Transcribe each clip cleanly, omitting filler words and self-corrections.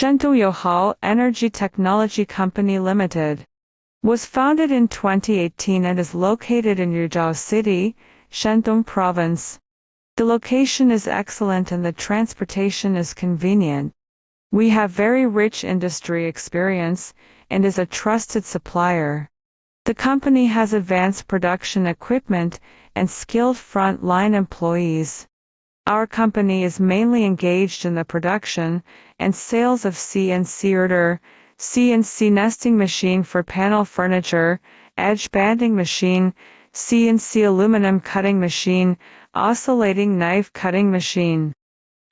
Shandong YOUHAO Energy Technology Company Limited was founded in 2018 and is located in Rizhao City, Shandong Province. The location is excellent and the transportation is convenient. We have very rich industry experience and is a trusted supplier. The company has advanced production equipment and skilled front-line employees. Our company is mainly engaged in the production and sales of CNC Router, CNC nesting machine for panel furniture, edge banding machine, CNC aluminum cutting machine, oscillating knife cutting machine.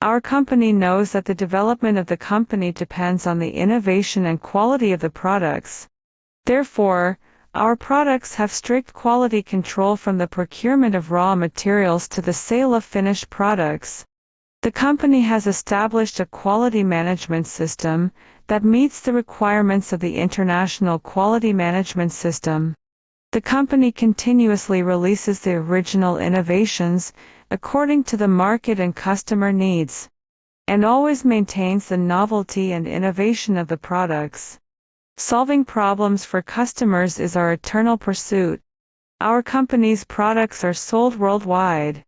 Our company knows that the development of the company depends on the innovation and quality of the products. Therefore, our products have strict quality control from the procurement of raw materials to the sale of finished products. The company has established a quality management system that meets the requirements of the International Quality Management System. The company continuously releases the original innovations according to the market and customer needs, and always maintains the novelty and innovation of the products. Solving problems for customers is our eternal pursuit. Our company's products are sold worldwide.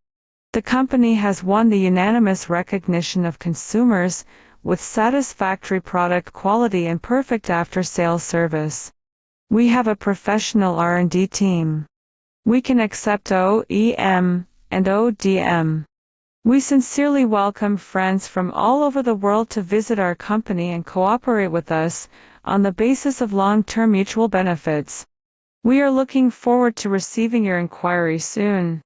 The company has won the unanimous recognition of consumers with satisfactory product quality and perfect after-sales service. We have a professional R&D team. We can accept OEM and ODM. We sincerely welcome friends from all over the world to visit our company and cooperate with us on the basis of long-term mutual benefits. We are looking forward to receiving your inquiry soon.